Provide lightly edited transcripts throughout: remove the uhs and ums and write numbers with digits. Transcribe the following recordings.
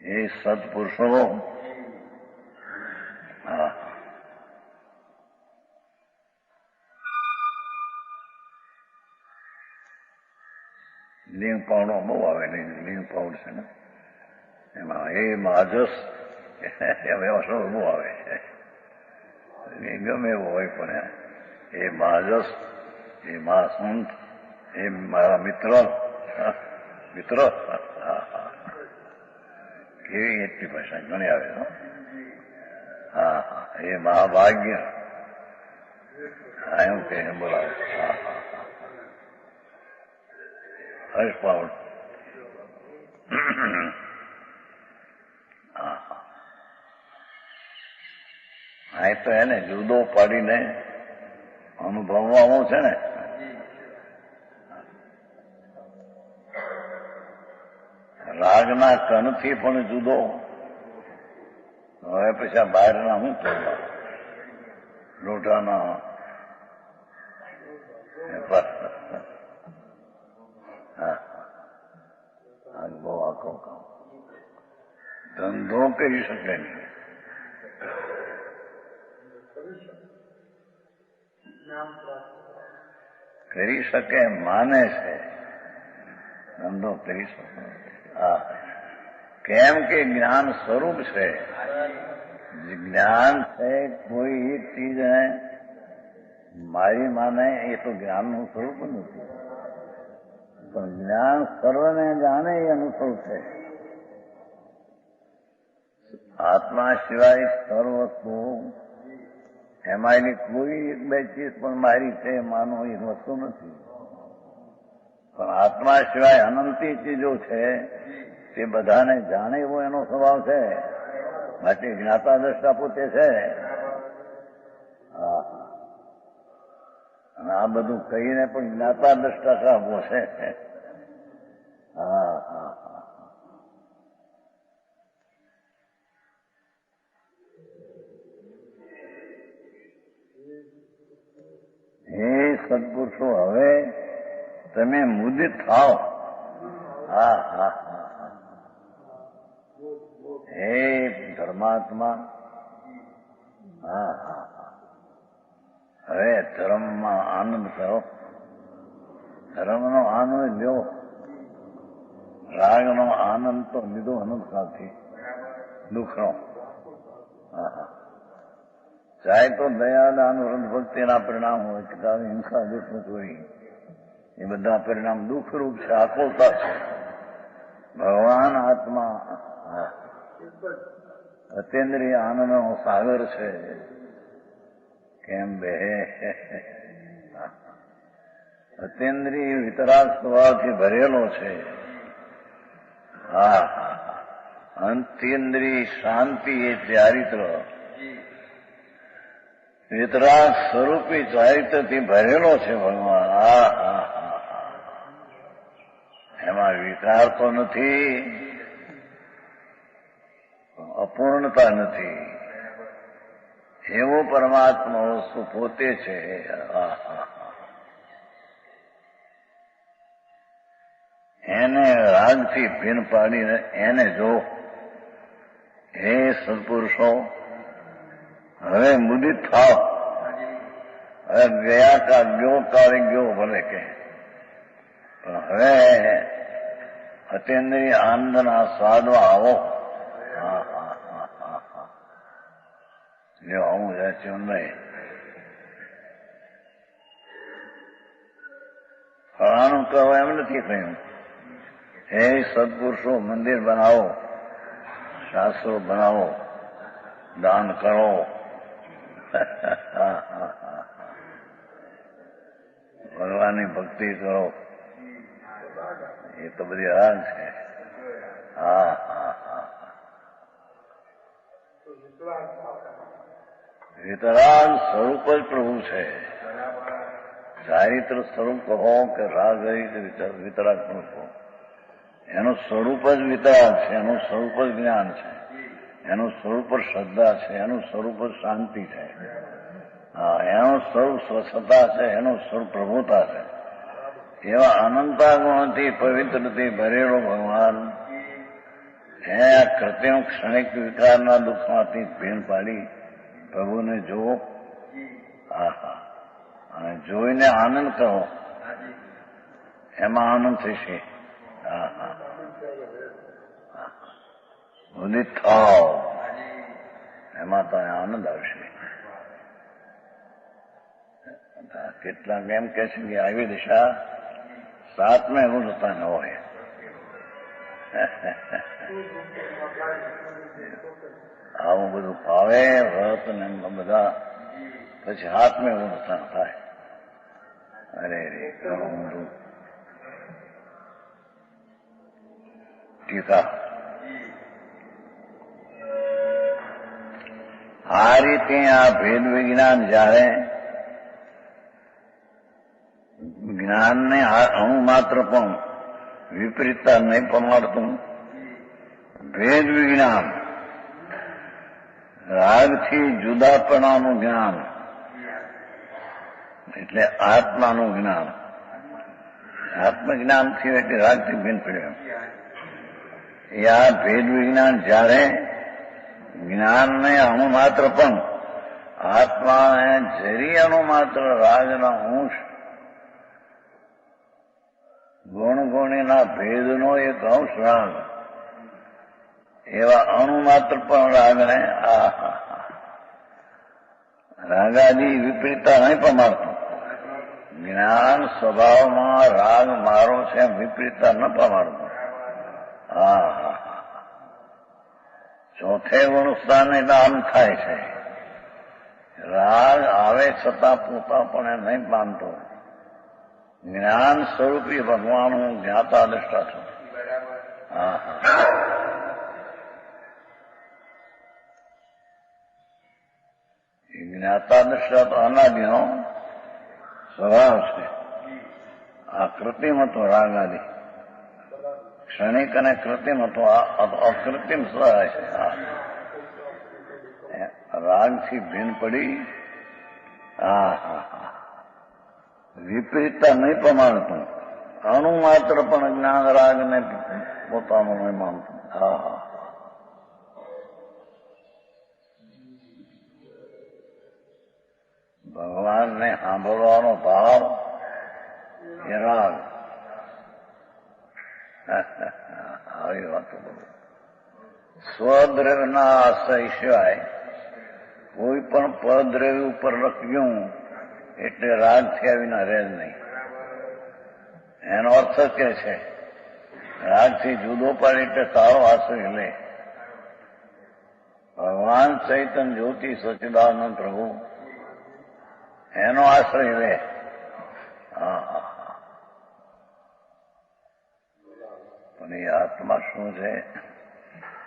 એ સત્પુરુષો લિંગ પાવડો બહુ આવે લિંગ પાવડ છે ને એમાં એ મહાજસ એવા શબ્દ બહુ આવે ગમે એવું હોય પણ એ મહાજસ એ મહાસંત એ મારા મિત્ર કેવી એટલી ભાષા ઘણી આવે હા હા એ મહાભાગ્ય એમ કે બોલાવે હા હા હર્ષ પાવડ આ તો એને જુદો પાડીને અનુભવવાનું છે ને રાગના કણથી પણ જુદો હવે પછી આ બહારના શું કરવા લોટાના બહુ આખો કામ ધંધો કરી શકે નહીં કરી શકે માને છે ધંધો કરી શકે હા કેમ કે જ્ઞાન સ્વરૂપ છે જ્ઞાન છે કોઈ એક ચીજ મારી માને એ તો જ્ઞાનનું સ્વરૂપ નથી પણ જ્ઞાન સર્વને જાણે એ અનુભવ છે આત્મા સિવાય સર્વ વસ્તુ એમાં એની કોઈ એક બે ચીજ પણ મારી છે માનો એ વસ્તુ નથી પણ આત્મા સિવાય અનંતી ચીજો છે તે બધાને જાણે એવો એનો સ્વભાવ છે માટે જ્ઞાતા દ્રષ્ટા પોતે છે હા અને આ બધું કહીને પણ જ્ઞાતા દ્રષ્ટા સાબો છે હા હા હે સત્પુરુષો હવે તમે મુદિત થાઓ હા હા હા હે ધર્માત્મા હા હા હવે ધર્મમાં આનંદ કરો ધર્મનો આનંદ લ્યો રાગનો આનંદ તો લીધો અનંતકાળથી દુઃખનો હા હા ચાહે તો દયા દાન વૃદ્ધ ભક્તિના પરિણામ હોય કે તારી હિંસા દુઃખ ચોરી એ બધા પરિણામ દુઃખરૂપ છે આકુલતા છે ભગવાન આત્મા અતેન્દ્રિય આનંદનો સાગર છે કેમ બે અતેન્દ્રિય વિતરાગ સ્વભાવથી ભરેલો છે હા હા અંતેન્દ્રિય શાંતિ એ ચારિત્ર વિતરાગ સ્વરૂપી ચારિત્રથી ભરેલો છે ભગવાન હા હા એમાં વિકાર તો નથી અપૂર્ણતા નથી એવો પરમાત્મા વસ્તુ પોતે છે એને રાગથી ભીન પાડીને એને જો હે સત્પુરુષો હવે મુદિત થાવ હવે ગયા કા ગયો કાળે ગયો ભલે કે પણ હવે અતેન્દ્રિય આનંદના સ્વાદમાં આવો હા હા હા હા હા જો આવું જાય નહીં ફળાનું કહો એમ નથી કહ્યું હે સત્પુરુષો મંદિર બનાવો શાસ્ત્રો બનાવો દાન કરો ભગવાનની ભક્તિ કરો એ તો બધી રાગ છે હા હા હા વિતરાગ સ્વરૂપ જ પ્રભુ છે ચારિત્ર સ્વરૂપ કહો કે રાગ વિતરાગ સ્વરૂપ કહો એનું સ્વરૂપ જ વિતરાગ છે એનું સ્વરૂપ જ જ્ઞાન છે એનું સ્વરૂપ જ શ્રદ્ધા છે એનું સ્વરૂપ જ શાંતિ છે હા એનું સ્વરૂપ સ્વચ્છતા છે એનું સ્વરૂપ પ્રભુતા છે એવા અનંતા ગુણથી પવિત્રથી ભરેલો ભગવાન આ કૃત્રિમ ક્ષણિક વિકારના દુઃખમાંથી ભીણ પાડી પ્રભુને જુઓ. આહા, અને જોઈને આનંદ કરો, એમાં આનંદ થશે. ઉદિત થાવ, એમાં તો આનંદ આવશે. કેટલાક એમ કે છે કે આવી દિશા 7મે ગુણતા ન હોય. આવું બધું ફાવે વ્રત ને બધા, પછી 7મે ગુણતા થાય. અરે રે, ઘણું ઊંધું. ટીકા આ રીતે આ ભેદ વિજ્ઞાન જયારે જ્ઞાનને અણુ માત્ર પણ વિપરીતતા નહીં પમાડતું, ભેદ વિજ્ઞાન રાગથી જુદાપણાનું જ્ઞાન એટલે આત્માનું જ્ઞાન. આત્મજ્ઞાનથી એટલે રાગથી ભિન્ન પડ્યું. એ આ ભેદ વિજ્ઞાન જયારે જ્ઞાનને અણુ માત્ર પણ આત્માને જરી અણુ માત્ર રાગના અંશ ગુણગુણીના ભેદનો એક અંશ રાગ, એવા અણુ માત્ર પણ રાગને રાગાદી વિપરીતતા નહીં પમાડતું. જ્ઞાન સ્વભાવમાં રાગ મારો છે એમ વિપરીતતા ન પમાડતું. ચોથે ગુણ સ્થાને આમ થાય છે. રાગ આવે છતાં પોતાપણે નહીં પામતો. જ્ઞાન સ્વરૂપી ભગવાન હું જ્ઞાતા દ્રષ્ટા છું. જ્ઞાતા દ્રષ્ટા તો અનાદિનો સ્વભાવ છે. આ કૃત્રિમ હતો રાગ આદિ, ક્ષણિક અને કૃત્રિમ હતો અકૃત્રિમ સ્વભાવ છે. રાગથી ભીન પડી વિપરીતતા નહીં પમાડતું, અણુ માત્ર પણ જ્ઞાન રાગને પોતાનું નહીં માનતું. ભગવાનને સાંભળવાનો ભાવ એ રાગ. આવી વાતો બોલો. સ્વદ્રવ્યના આશ્રય સિવાય કોઈ પણ પરદ્રવ્ય ઉપર રખ્યું એટલે રાગ થયા વિના રહે જ નહીં. એનો અર્થ કે છે રાગથી જુદો પડે એટલે તારો આશ્રય લે. ભગવાન ચૈતન્ય જ્યોતિ સચ્ચિદાનંદ પ્રભુ એનો આશ્રય લે. પણ એ આત્મા શું છે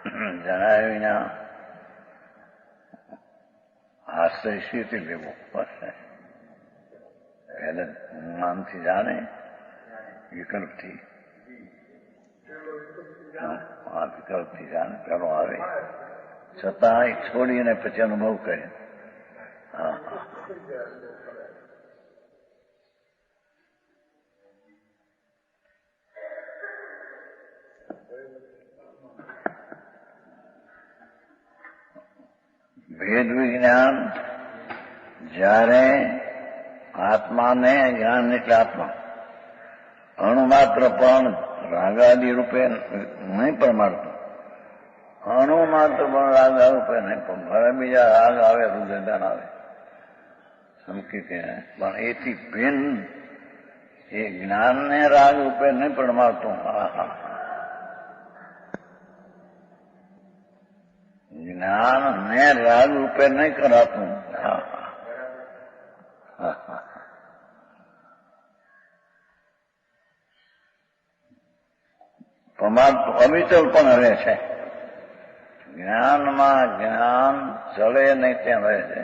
જણાવ્યા વિના આશ્રય શીથી લેવો પડશે. પહેલા જ્ઞાનથી જાણે, વિકલ્પથી વિકલ્પથી જાણે પેલો આવે, છતાં છોડીને પછી અનુભવ કરે. ભેદ વિજ્ઞાન જ્યારે આત્માને જ્ઞાન એટલે આત્મા અણુ માત્ર પણ રાગાદી રૂપે નહીં પ્રમાણતું, અણુ માત્ર પણ રાગા રૂપે નહીં પણ ઘણા બીજા રાગ આવે, રુદયદાન આવે, સમકી પણ એથી ભિન્ન એ જ્ઞાનને રાગ રૂપે નહીં પ્રમાણતું. જ્ઞાનને રાગ રૂપે નહીં કરાતું. અવિચલ પણ રહે છે. જ્ઞાનમાં જ્ઞાન જળે નહીં ત્યાં રહે છે.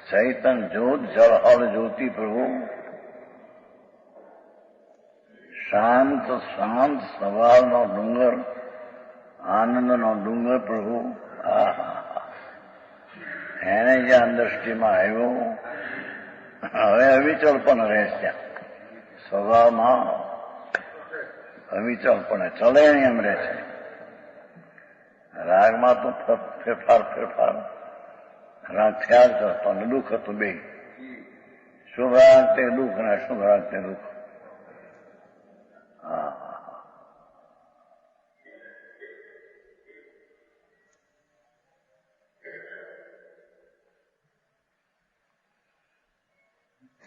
ચૈતન્ય જ્યોત જળહળ જ્યોતિ પ્રભુ શાંત શાંત સ્વભાવનો ડુંગર, આનંદનો ડુંગર પ્રભુ એને જ્યાં દ્રષ્ટિમાં આવ્યો હવે અવિચલ પણ રહે ત્યાં. સ્વભાવમાં અવિચલ પણ ચલે એમ રહે છે. રાગમાં તો ફેરફાર રાગ થયા જ કરતો અને દુઃખ હતું બે. શુભ રાગ તે દુઃખ અને અશુભ રાગ તે દુઃખ. હા,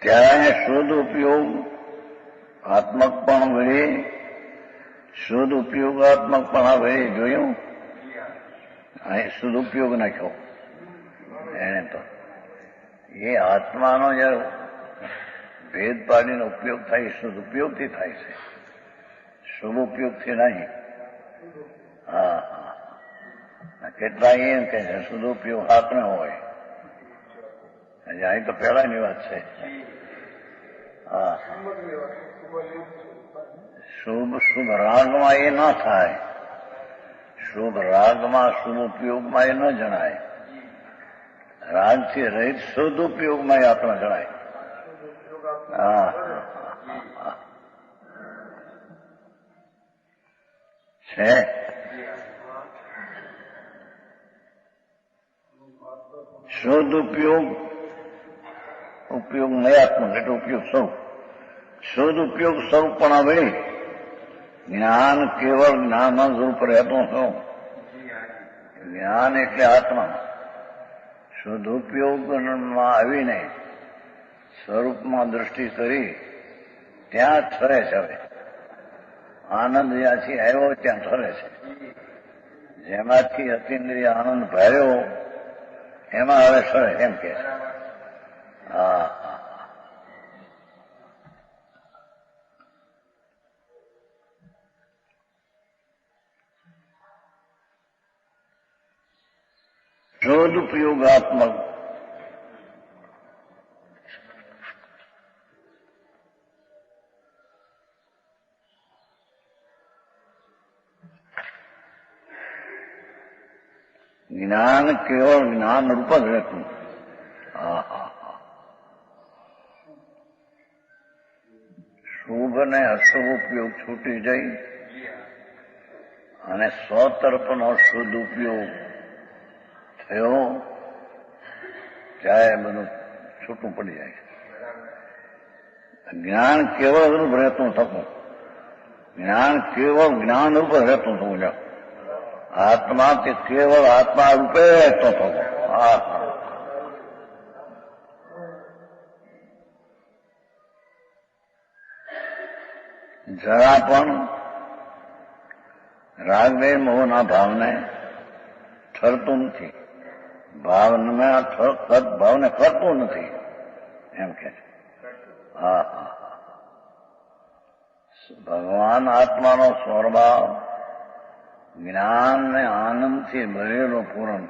ત્યારે શુદ્ધ ઉપયોગ આત્મક પણ વળે, શુદ્ધ ઉપયોગાત્મક પણ આવે જોયું. શુદ્ધ ઉપયોગ નાખ્યો એને તો એ આત્માનો જયારે ભેદ પાડીનો ઉપયોગ થાય શુદ્ધ ઉપયોગથી થાય છે, શુભ ઉપયોગથી નહીં. હા, કેટલા એમ કે છે શુદ્ધ ઉપયોગ હાથને હોય. અહીં તો પહેલાની વાત છે. હા, શુભ રાગમાં એ ન થાય, શુભ રાગમાં શુભ ઉપયોગમાં એ ન જણાય. રાગથી રહિત શુદ્ધ ઉપયોગમાં એ આપણે જણાય. હા, છે શુદ્ધ ઉપયોગ મયાત્મક એટલે ઉપયોગ સ્વરૂપ. શુદ્ધ ઉપયોગ સ્વરૂપ પણ આવે. જ્ઞાન કેવળ જ્ઞાનમાં સ્વરૂપ રહેતો શું? જ્ઞાન એટલે આત્મા. શુદ્ધ ઉપયોગમાં આવીને સ્વરૂપમાં દૃષ્ટિ કરી ત્યાં જ ઠરે છે. હવે આનંદ જ્યાંથી આવ્યો ત્યાં ઠરે છે. જેમાંથી અતિન્દ્રિય આનંદ ભર્યો એમાં હવે ઠરે એમ કે છે. હા, શુદ્ધ ઉપયોગાત્મક જ્ઞાન કેવળ જ્ઞાન રૂપ જ રહેતું. શુભ ને અશુભ ઉપયોગ છૂટી જઈ અને સ્વતર્પનો શુદ્ધ ઉપયોગ થયો ત્યારે બધું છૂટું પડી જાય. જ્ઞાન કેવળ રૂપ રહેતું થતું, જ્ઞાન કેવળ જ્ઞાન રૂપ રહેતું થવું. આત્મા તે કેવળ આત્મા રૂપે રહેતો થતો. હા, જરા પણ રાગદેહ મોહના ભાવને ઠરતું નથી, ભાવને કરતું નથી એમ કે. હા, ભગવાન આત્માનો સ્વભાવ જ્ઞાન ને આનંદથી ભરેલો પૂરણ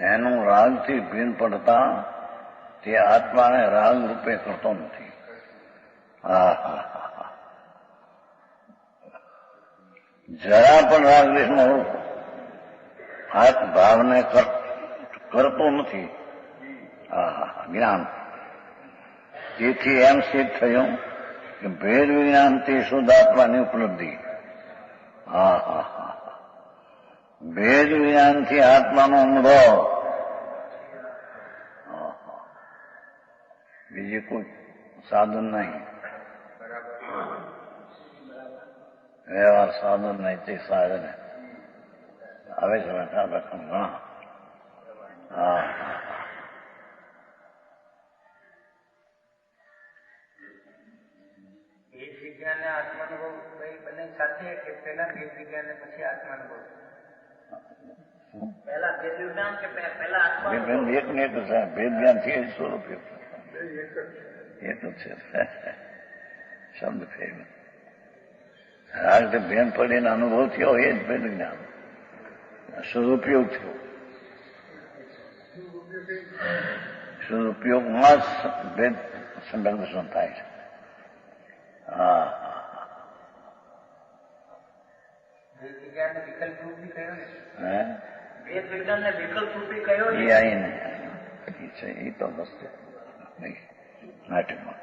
એનું રાગથી ભીન પડતા તે આત્માને રાગ રૂપે કરતો નથી. હા, જરા પણ રાગદેશમાં હાથ ભાવને કરતો નથી. જ્ઞાન. તેથી એમ સિદ્ધ થયું કે ભેદ વિજ્ઞાનથી શુદ્ધ આત્માની ઉપલબ્ધિ. ભેદ વિજ્ઞાનથી આત્માનો અનુભવ. બીજી કોઈ સાધન નહીં, વ્યવહાર સાધન નહીં, તે સાધન આવે છે ઘણા. હા, ભેદ વિજ્ઞાન આત્માનુભવ બંને સાથે કે પહેલા ભેદ વિજ્ઞાન ને પછી આત્માનુભવ? પહેલા ભેદ વિજ્ઞાન કે પહેલા આત્મા? એક ને એક છે. ભેદ જ્ઞાન થી સ્વરૂપ એ તો છે શબ્દ ફેર. રાગ ભેદ પડીને અનુભવ થયો એ જ ભેદ જ્ઞાન. સદુપયોગ થયો. સદુપયોગમાં જ ભેદ સંદર્ભ થાય છે. હા, ભેદ વિજ્ઞાન ને વિકલ્પ રૂપી કયો ને? ભેદ વિજ્ઞાન ને વિકલ્પ રૂપી કયો એ આવીને છે. એ તો વસ્તુ નહીં નાટ્યમાં.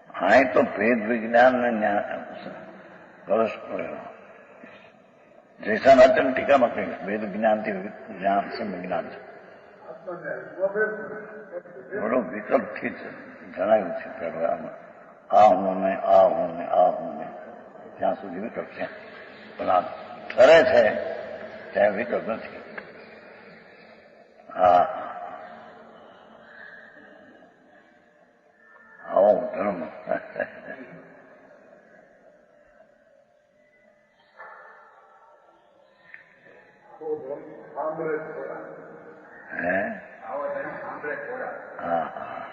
હા, તો ભેદ વિજ્ઞાન ને પરસ્પર જયસાનાચન ટીકામાં કહ્યું વેદ જ્ઞાનથી જ્ઞાન જ્ઞાન છે. બરો વિકલ્પથી જ જણાવ્યું છે પહેલામાં આ હું ને આ હું ને આ હું ને ત્યાં સુધી વિકલ્પ છે, પણ આ ઠરે છે ત્યાં વિકલ્પ નથી. હા આવો ધર્મ હે હા હા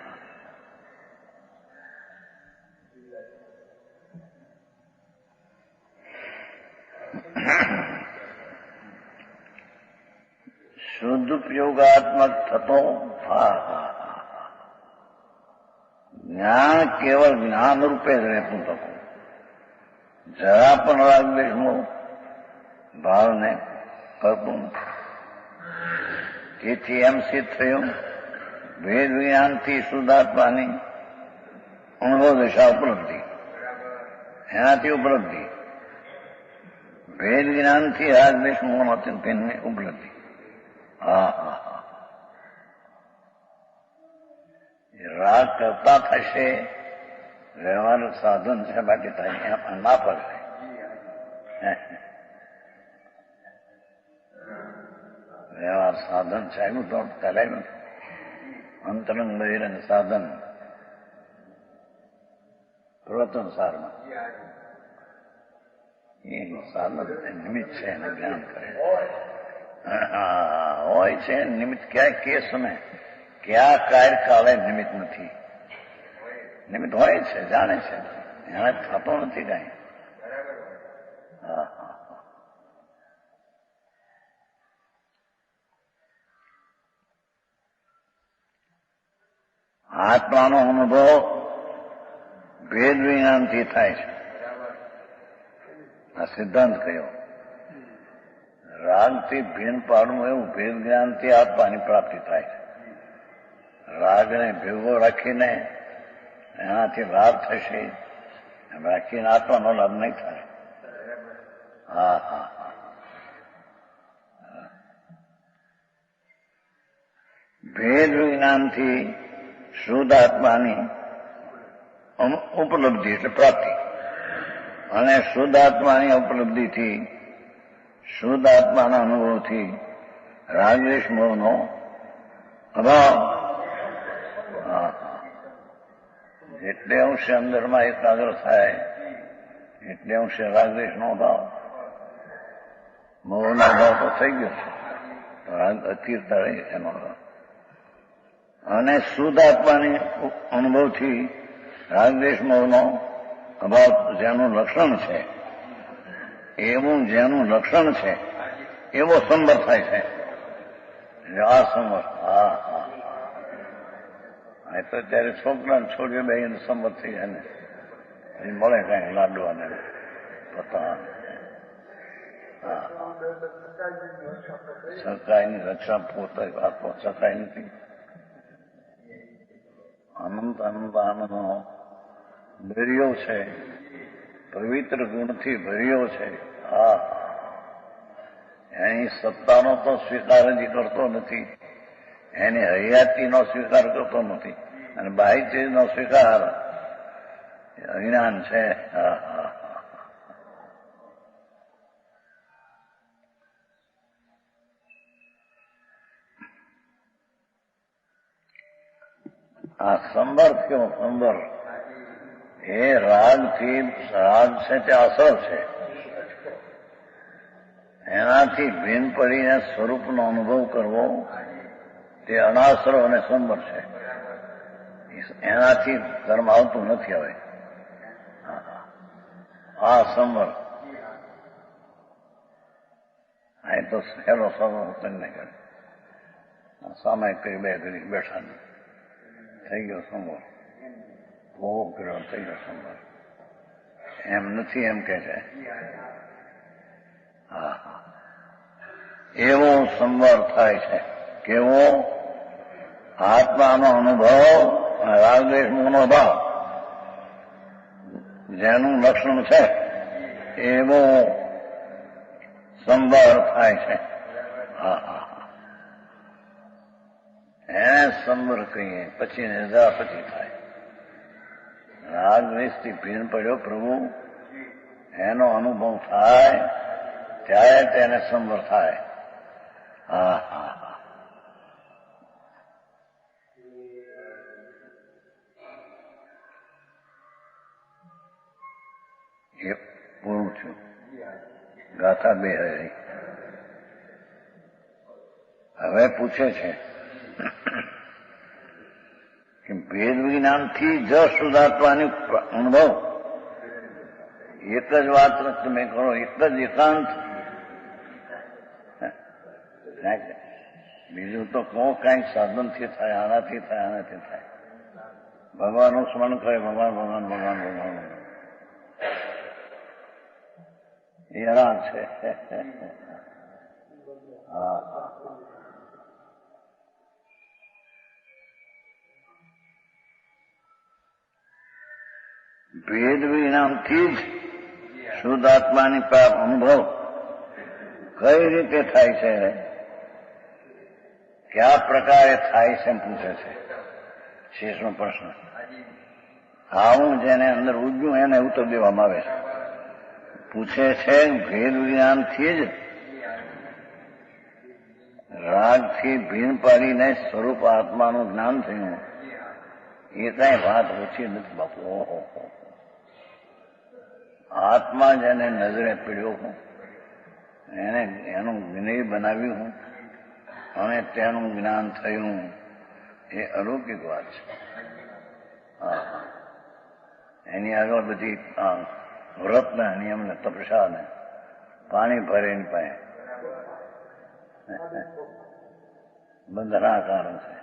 શુદ્ધ ઉપયોગાત્મક થતો જ્ઞાન કેવળ જ્ઞાન રૂપે જ રહેતું થતું, જરા પણ રાગદ્વેષનો ભાવને કરતું નથી. તેથી એમ સિદ્ધ થયું વેદ જ્ઞાનથી શુદ્ધાત્માની અનુભવ દશા ઉપલબ્ધિ, એનાથી ઉપલબ્ધિ, વેદ જ્ઞાનથી રાગદ્વેષ મોહની ઉપલબ્ધિ. હા હા હા રાગ કરતા થશે, વ્યવહાર સાધન છે બાકી થાય એમ ના પડે. વ્યવહાર સાધન છે એનું તો કરાય નથી. અંતરંગ બહિરંગ સાધન પ્રવર્તન સારમાં એ સાધન નિમિત્ત છે એને જ્ઞાન કરે હોય છે. નિમિત્ત ક્યાં કે સમય ક્યાં કાર્યકાળે નિમિત્ત નથી. નિમિત્ત હોય છે, જાણે છે, એને થતો નથી કઈ. આત્માનો અનુભવ ભેદ વિજ્ઞાનથી થાય છે. આ સિદ્ધાંત કયો રાગથી ભીન પાડવું એવું ભેદ જ્ઞાનથી આત્માની પ્રાપ્તિ થાય છે. રાગને ભેગો રાખીને એનાથી લાભ થશે, એમ રાખીને આત્માનો લાભ નહીં થાય. હા હા હા ભેદ વિજ્ઞાનથી શુદ્ધ આત્માની ઉપલબ્ધિ એટલે પ્રાપ્તિ, અને શુદ્ધ આત્માની ઉપલબ્ધિથી શુદ્ધ આત્માના અનુભવથી રાગદ્વેષ મોહનો અભાવ. જેટલે અંશે અંદરમાં એકાગ્ર થાય એટલે અંશે રાગદ્વેષનો અભાવ, મોહનો અભાવ તો થઈ ગયો છે, રાગ અસ્થિરતા રહી એનો અભાવ. અને શુદ્ધ આત્માની અનુભવથી રાગદ્વેષ મોહનો અભાવ જેનું લક્ષણ છે, એવું જેનું લક્ષણ છે એવો સંવર થાય છે. આ સંવર હા હા એ તો ત્યારે છોકરાને છોડીઓ બે સંવર થઈ જાય ને એ મળે કઈ લાડવાને પતા. સકાઈની રક્ષા પોતે આપો સકાઈ નથી. અનંત અનંત આનંદનો દરિયો છે, પવિત્ર ગુણથી ભર્યો છે. હા એની સત્તાનો તો સ્વીકાર જ કરતો નથી, એની હયાતીનો સ્વીકાર કરતો નથી, અને બાહ્ય ચીજનો સ્વીકાર અજ્ઞાન છે. હા હા આ સંવર કેવો સંવર એ રાગથી રાગ છે તે અસર છે, એનાથી ભીન પડીને સ્વરૂપનો અનુભવ કરવો તે અનાસરો અને સંવર છે. એનાથી કર્મ આવતું નથી. હવે આ સંવર આ તો સહેલો સંવર તમને કરે સામે કરી બે ઘડી બેઠા થઈ ગયો સંવર, ભોગ કર્યો થઈ ગયો સંવર. એમ નથી એમ કે છે. હા હા એવો સંવર થાય છે. કેવો આત્માનો અનુભવ અને રાગદ્વેષ મોહનો ભાવ જેનું લક્ષણ છે એવો સંભાર થાય છે. હા હા હા, એને સંબર કહીએ. પછી નિદ્રા પછી થાય. રાગ દ્વેષથી ભીન પડ્યો પ્રભુ, એનો અનુભવ થાય ત્યારે તેને સંબર થાય. હા હા હા, એ પૂરું થયું. ગાથા 2 રહી. હવે પૂછે છે કે ભેદ વિજ્ઞાનથી જ શુદ્ધાત્માની અનુભવ. એક જ વાત તમે કરો, એક જ એકાંત. બીજું તો કંઈક સાધનથી થાય, આનાથી થાય, આનાથી થાય. ભગવાનનું સ્મરણ કરે, ભગવાન ભગવાન ભગવાન ભગવાન. એ હેરાન છે. હા, ભેદ વિજ્ઞાનથી જ શુદ્ધ આત્માની અનુભવ કઈ રીતે થાય છે, કયા પ્રકારે થાય છે એમ પૂછે છે. શેષનો પ્રશ્ન. આવું જેને અંદર ઉજ્યું એને ઉત્તર દેવામાં આવે છે. પૂછે છે ભેદ વિજ્ઞાનથી જ રાગથી ભીન પાડીને સ્વરૂપ આત્માનું જ્ઞાન થયું. એ કઈ વાત ઓછી નથી બાપુ. આત્મા જેને નજરે પીડ્યો હું, એને એનું વિનય બનાવ્યું હું અને તેનું જ્ઞાન થયું, એ અલૌકિક વાત છે. એની આગળ બધી વ્રતના નિયમને તપસ્યાને પાણી ભરે એની પાસે બંધના કારણ છે.